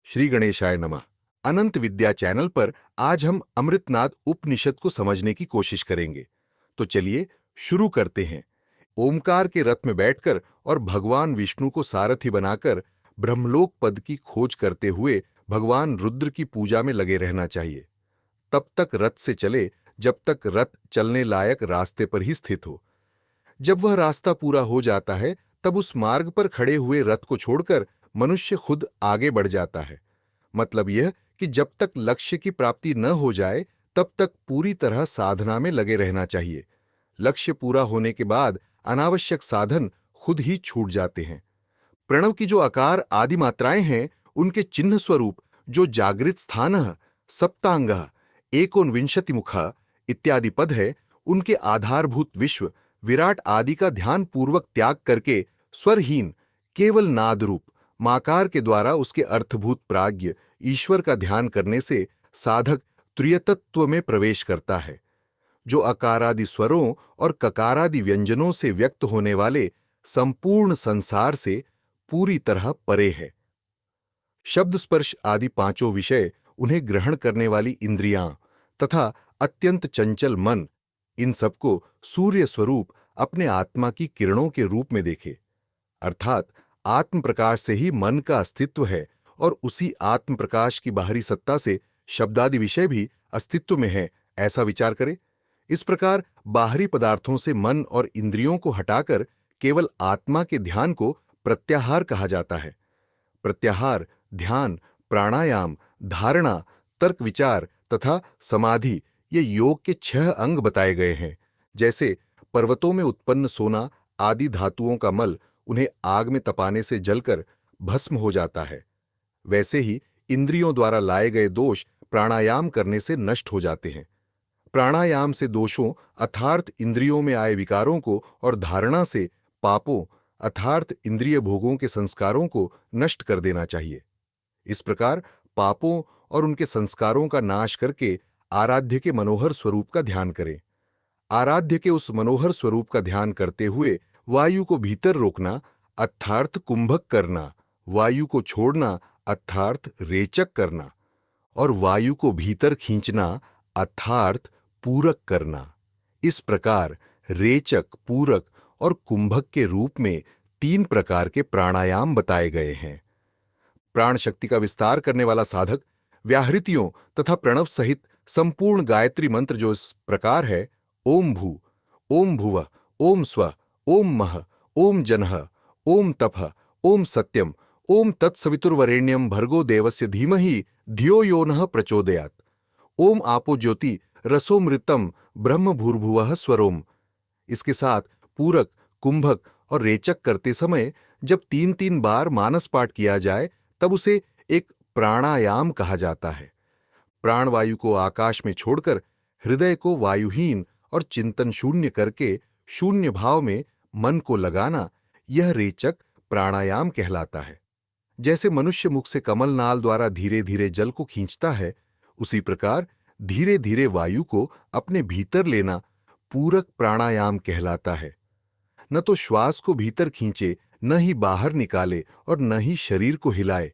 श्री गणेशाय नमः। अनंत विद्या चैनल पर आज हम अमृतनाद उपनिषद को समझने की कोशिश करेंगे। तो चलिए शुरू करते हैं। ओमकार के रथ में बैठकर और भगवान विष्णु को सारथी बनाकर ब्रह्मलोक पद की खोज करते हुए भगवान रुद्र की पूजा में लगे रहना चाहिए। तब तक रथ से चले जब तक रथ चलने लायक रास्ते पर ही स्थित हो। जब वह रास्ता पूरा हो जाता है तब उस मार्ग पर खड़े हुए रथ को छोड़कर मनुष्य खुद आगे बढ़ जाता है। मतलब यह कि जब तक लक्ष्य की प्राप्ति न हो जाए तब तक पूरी तरह साधना में लगे रहना चाहिए। लक्ष्य पूरा होने के बाद अनावश्यक साधन खुद ही छूट जाते हैं। प्रणव की जो आकार आदि मात्राएं हैं उनके चिन्ह स्वरूप जो जागृत स्थान सप्तांग एकोनविंशति मुख इत्यादि पद है, उनके आधारभूत विश्व विराट आदि का ध्यान पूर्वक त्याग करके स्वरहीन केवल नाद रूप माकार के द्वारा उसके अर्थभूत प्राज्ञ ईश्वर का ध्यान करने से साधक त्रियतत्व में प्रवेश करता है, जो अकारादि स्वरों और ककारादि व्यंजनों से व्यक्त होने वाले संपूर्ण संसार से पूरी तरह परे है। शब्द स्पर्श आदि पांचों विषय, उन्हें ग्रहण करने वाली इंद्रियां तथा अत्यंत चंचल मन, इन सबको सूर्य स्वरूप अपने आत्मा की किरणों के रूप में देखे। अर्थात आत्म प्रकाश से ही मन का अस्तित्व है और उसी आत्म प्रकाश की बाहरी सत्ता से शब्दादि विषय भी अस्तित्व में है, ऐसा विचार करें। इस प्रकार बाहरी पदार्थों से मन और इंद्रियों को हटाकर केवल आत्मा के ध्यान को प्रत्याहार कहा जाता है। प्रत्याहार, ध्यान, प्राणायाम, धारणा, तर्क विचार तथा समाधि, ये योग के 6 अंग बताए गए हैं। जैसे पर्वतों में उत्पन्न सोना आदि धातुओं का मल उन्हें आग में तपाने से जलकर भस्म हो जाता है, वैसे ही इंद्रियों द्वारा लाए गए दोष प्राणायाम करने से नष्ट हो जाते हैं। प्राणायाम से दोषों अर्थात इंद्रियों में आए विकारों को और धारणा से पापों अर्थात इंद्रिय भोगों के संस्कारों को नष्ट कर देना चाहिए। इस प्रकार पापों और उनके संस्कारों का नाश करके आराध्य के मनोहर स्वरूप का ध्यान करें। आराध्य के उस मनोहर स्वरूप का ध्यान करते हुए वायु को भीतर रोकना अर्थात कुंभक करना, वायु को छोड़ना अर्थात रेचक करना और वायु को भीतर खींचना अर्थात पूरक करना। इस प्रकार रेचक, पूरक और कुंभक के रूप में 3 प्रकार के प्राणायाम बताए गए हैं। प्राण शक्ति का विस्तार करने वाला साधक व्याहृतियों तथा प्रणव सहित संपूर्ण गायत्री मंत्र जो इस प्रकार है: ओम भू, ओम भुवः, ओम स्वः, ओम मह, ओम जनः, ओम तपः, ओम सत्यम, ओम तत्सवितुर्वरेण्यं भर्गो देवस्य धीमहि धियो यो नः प्रचोदयात्, ओम आपो ज्योति रसोमृतम ब्रह्म भूर्भुवः स्वरोम। इसके साथ पूरक, कुंभक और रेचक करते समय जब 3-3 बार मानस पाठ किया जाए तब उसे एक प्राणायाम कहा जाता है। प्राणवायु को आकाश में छोड़कर हृदय को वायुहीन और चिंतन शून्य करके शून्य भाव में मन को लगाना, यह रेचक प्राणायाम कहलाता है। जैसे मनुष्य मुख से कमल नाल द्वारा धीरे धीरे जल को खींचता है, उसी प्रकार धीरे धीरे वायु को अपने भीतर लेना पूरक प्राणायाम कहलाता है। न तो श्वास को भीतर खींचे, न ही बाहर निकाले और न ही शरीर को हिलाए।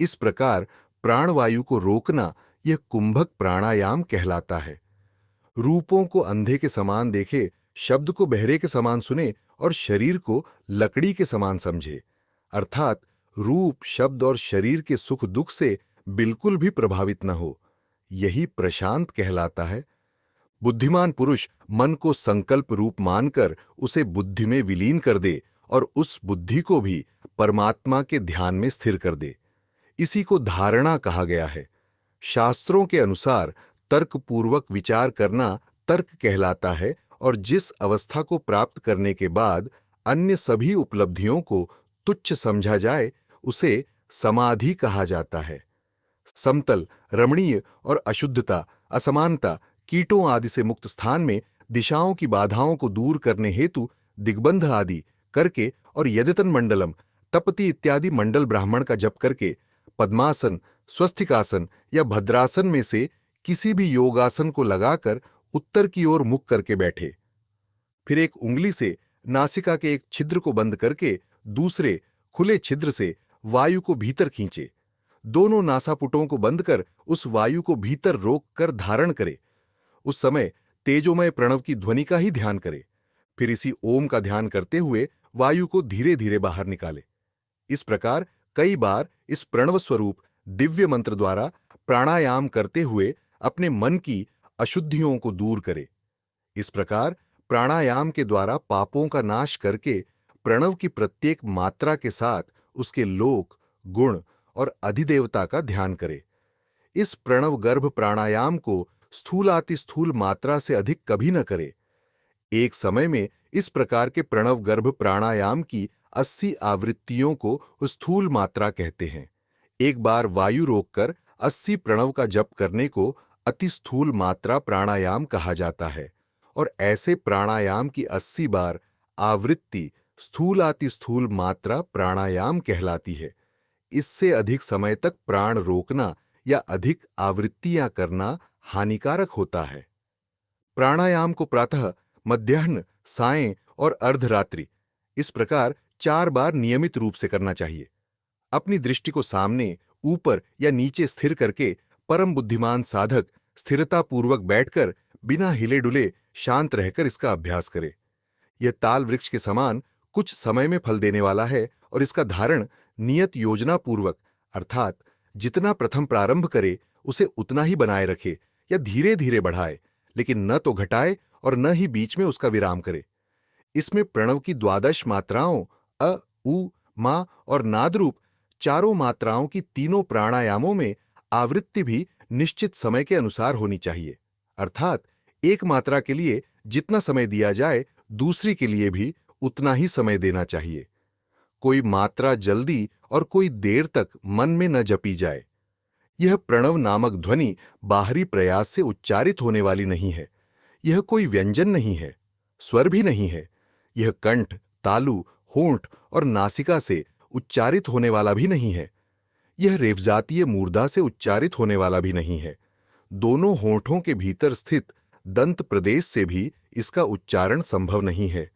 इस प्रकार प्राणवायु को रोकना यह कुंभक प्राणायाम कहलाता है। रूपों को अंधे के समान देखे, शब्द को बहरे के समान सुने और शरीर को लकड़ी के समान समझे, अर्थात रूप, शब्द और शरीर के सुख दुख से बिल्कुल भी प्रभावित न हो, यही प्रशांत कहलाता है। बुद्धिमान पुरुष मन को संकल्प रूप मानकर उसे बुद्धि में विलीन कर दे और उस बुद्धि को भी परमात्मा के ध्यान में स्थिर कर दे। इसी को धारणा कहा गया है। शास्त्रों के अनुसार तर्कपूर्वक विचार करना तर्क कहलाता है और जिस अवस्था को प्राप्त करने के बाद अन्य सभी उपलब्धियों को तुच्छ समझा जाए उसे समाधि कहा जाता है। समतल, रमणीय और अशुद्धता, असमानता, कीटों आदि से मुक्त स्थान में दिशाओं की बाधाओं को दूर करने हेतु दिग्बंध आदि करके और यदितन मंडलम, तपति इत्यादि मंडल ब्राह्मण का जप करके पद्मासन, स्वस्तिकासन या भद्रासन में से किसी भी योगासन को लगाकर उत्तर की ओर मुख करके बैठे। फिर एक उंगली से नासिका के एक छिद्र को बंद करके दूसरे खुले छिद्र से वायु को भीतर खींचे। दोनों नासापुटों को बंद कर उस वायु को भीतर रोक कर धारण करे। उस समय तेजोमय प्रणव की ध्वनि का ही ध्यान करे। फिर इसी ओम का ध्यान करते हुए वायु को धीरे धीरे बाहर निकाले। इस प्रकार कई बार इस प्रणव स्वरूप दिव्य मंत्र द्वारा प्राणायाम करते हुए अपने मन की अशुद्धियों को दूर करे। इस प्रकार प्राणायाम के द्वारा पापों का नाश करके प्रणव की प्रत्येक मात्रा के साथ उसके लोक, गुण और अधिदेवता का ध्यान करे। इस प्रणव गर्भ प्राणायाम को स्थूलातिस्थूल मात्रा से अधिक कभी न करे। एक समय में इस प्रकार के प्रणव गर्भ प्राणायाम की 80 आवृत्तियों को स्थूल मात्रा कहते हैं। एक बार वायु रोककर 80 प्रणव का जप करने को अति स्थूल मात्रा प्राणायाम कहा जाता है और ऐसे प्राणायाम की 80 बार आवृत्ति स्थूलातिस्थूल मात्रा प्राणायाम कहलाती है। इससे अधिक समय तक प्राण रोकना या अधिक आवृत्तियां करना हानिकारक होता है। प्राणायाम को प्रातः, मध्याह्न, सायं और अर्धरात्रि इस प्रकार 4 बार नियमित रूप से करना चाहिए। अपनी दृष्टि को सामने, ऊपर या नीचे स्थिर करके परम बुद्धिमान साधक स्थिरतापूर्वक बैठकर बिना हिले डुले शांत रहकर इसका अभ्यास करे। यह ताल वृक्ष के समान कुछ समय में फल देने वाला है और इसका धारण नियत योजना पूर्वक अर्थात जितना प्रथम प्रारंभ करे उसे उतना ही बनाए रखे या धीरे धीरे बढ़ाए, लेकिन न तो घटाए और न ही बीच में उसका विराम करे। इसमें प्रणव की 12 मात्राओं अ, उ, मा और नाद रूप चारों मात्राओं की तीनों प्राणायामों में आवृत्ति भी निश्चित समय के अनुसार होनी चाहिए। अर्थात एक मात्रा के लिए जितना समय दिया जाए दूसरी के लिए भी उतना ही समय देना चाहिए। कोई मात्रा जल्दी और कोई देर तक मन में न जपी जाए। यह प्रणव नामक ध्वनि बाहरी प्रयास से उच्चारित होने वाली नहीं है। यह कोई व्यंजन नहीं है, स्वर भी नहीं है। यह कंठ, तालु, होंठ और नासिका से उच्चारित होने वाला भी नहीं है। यह रेफजातीय मूर्धा से उच्चारित होने वाला भी नहीं है। दोनों होंठों के भीतर स्थित दंत प्रदेश से भी इसका उच्चारण संभव नहीं है।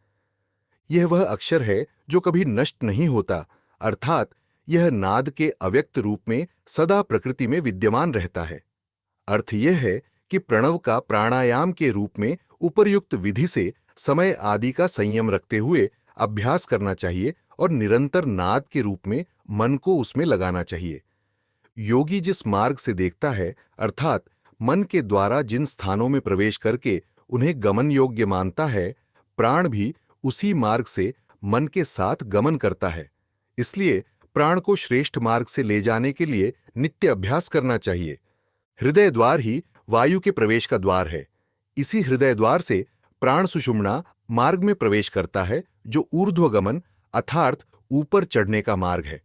यह वह अक्षर है जो कभी नष्ट नहीं होता, अर्थात यह नाद के अव्यक्त रूप में सदा प्रकृति में विद्यमान रहता है। अर्थ यह है कि प्रणव का प्राणायाम के रूप में उपर्युक्त विधि से समय आदि का संयम रखते हुए अभ्यास करना चाहिए और निरंतर नाद के रूप में मन को उसमें लगाना चाहिए। योगी जिस मार्ग से देखता है, अर्थात मन के द्वारा जिन स्थानों में प्रवेश करके उन्हें गमन योग्य मानता है, प्राण भी उसी मार्ग से मन के साथ गमन करता है। इसलिए प्राण को श्रेष्ठ मार्ग से ले जाने के लिए नित्य अभ्यास करना चाहिए। हृदय द्वार ही वायु के प्रवेश का द्वार है। इसी हृदय द्वार से प्राण सुषुम्ना मार्ग में प्रवेश करता है, जो ऊर्ध्वगमन अर्थात ऊपर चढ़ने का मार्ग है।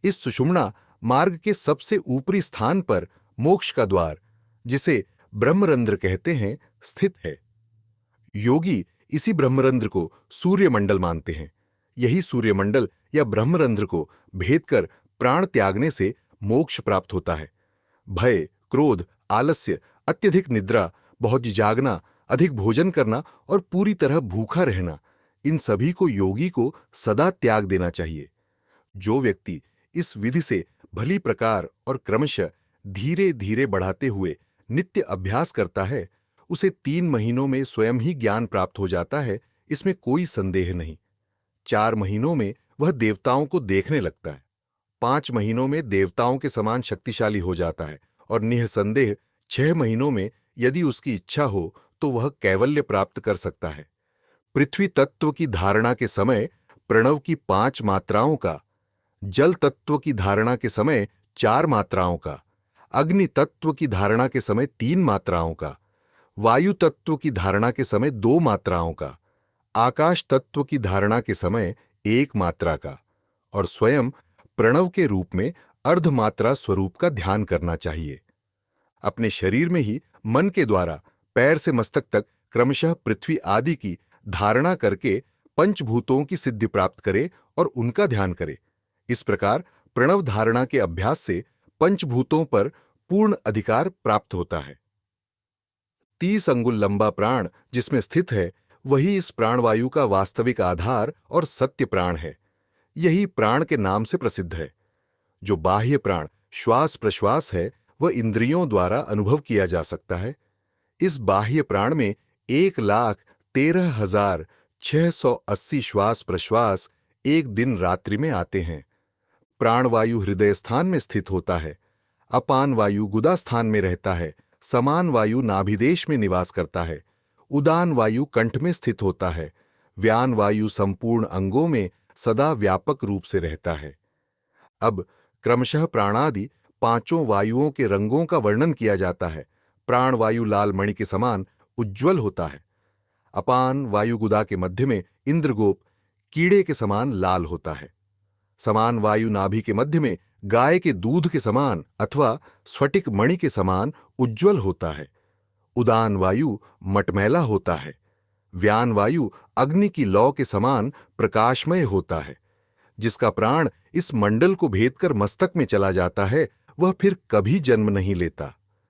इस सुषुम्ना मार्ग के सबसे ऊपरी स्थान पर मोक्ष का द्वार, जिसे ब्रह्मरंध्र कहते हैं, स्थित है। योगी इसी ब्रह्मरंध्र को सूर्यमंडल मानते हैं। यही सूर्यमंडल या ब्रह्मरंध्र को भेद कर प्राण त्यागने से मोक्ष प्राप्त होता है। भय, क्रोध, आलस्य, अत्यधिक निद्रा, बहुत जागना, अधिक भोजन करना और पूरी तरह भूखा रहना, इन सभी को योगी को सदा त्याग देना चाहिए। जो व्यक्ति इस विधि से भली प्रकार और क्रमशः धीरे धीरे बढ़ाते हुए नित्य अभ्यास करता है, उसे 3 महीनों में स्वयं ही ज्ञान प्राप्त हो जाता है, इसमें कोई संदेह नहीं। 4 महीनों में वह देवताओं को देखने लगता है। 5 महीनों में देवताओं के समान शक्तिशाली हो जाता है और निःसंदेह 6 महीनों में यदि उसकी इच्छा हो तो वह कैवल्य प्राप्त कर सकता है। पृथ्वी तत्व की धारणा के समय प्रणव की 5 मात्राओं का, जल तत्व की धारणा के समय 4 मात्राओं का, अग्नि तत्व की धारणा के समय 3 मात्राओं का, वायु तत्व की धारणा के समय 2 मात्राओं का, आकाश तत्व की धारणा के समय 1 मात्रा का और स्वयं प्रणव के रूप में अर्धमात्रा स्वरूप का ध्यान करना चाहिए। अपने शरीर में ही मन के द्वारा पैर से मस्तक तक क्रमशः पृथ्वी आदि की धारणा करके पंचभूतों की सिद्धि प्राप्त करे और उनका ध्यान करे। इस प्रकार प्रणव धारणा के अभ्यास से पंचभूतों पर पूर्ण अधिकार प्राप्त होता है। 30 अंगुल लंबा प्राण जिसमें स्थित है, वही इस प्राणवायु का वास्तविक आधार और सत्य प्राण है। यही प्राण के नाम से प्रसिद्ध है। जो बाह्य प्राण श्वास प्रश्वास है वह इंद्रियों द्वारा अनुभव किया जा सकता है। इस बाह्य प्राण में 1,13,680 श्वास प्रश्वास एक दिन रात्रि में आते हैं। प्राणवायु हृदय स्थान में स्थित होता है। अपान वायु गुदा स्थान में रहता है। समान वायु नाभिदेश में निवास करता है। उदान वायु कंठ में स्थित होता है। व्यान वायु संपूर्ण अंगों में सदा व्यापक रूप से रहता है। अब क्रमशः प्राणादि पांचों वायुओं के रंगों का वर्णन किया जाता है। प्राण वायु लाल मणि के समान उज्ज्वल होता है। अपान वायु गुदा के मध्य में इंद्रगोप कीड़े के समान लाल होता है। समान वायु नाभि के मध्य में गाय के दूध के समान अथवा स्फटिक मणि के समान उज्ज्वल होता है। उदान वायु मटमैला होता है। व्यान वायु अग्नि की लौ के समान प्रकाशमय होता है। जिसका प्राण इस मंडल को भेदकर मस्तक में चला जाता है वह फिर कभी जन्म नहीं लेता।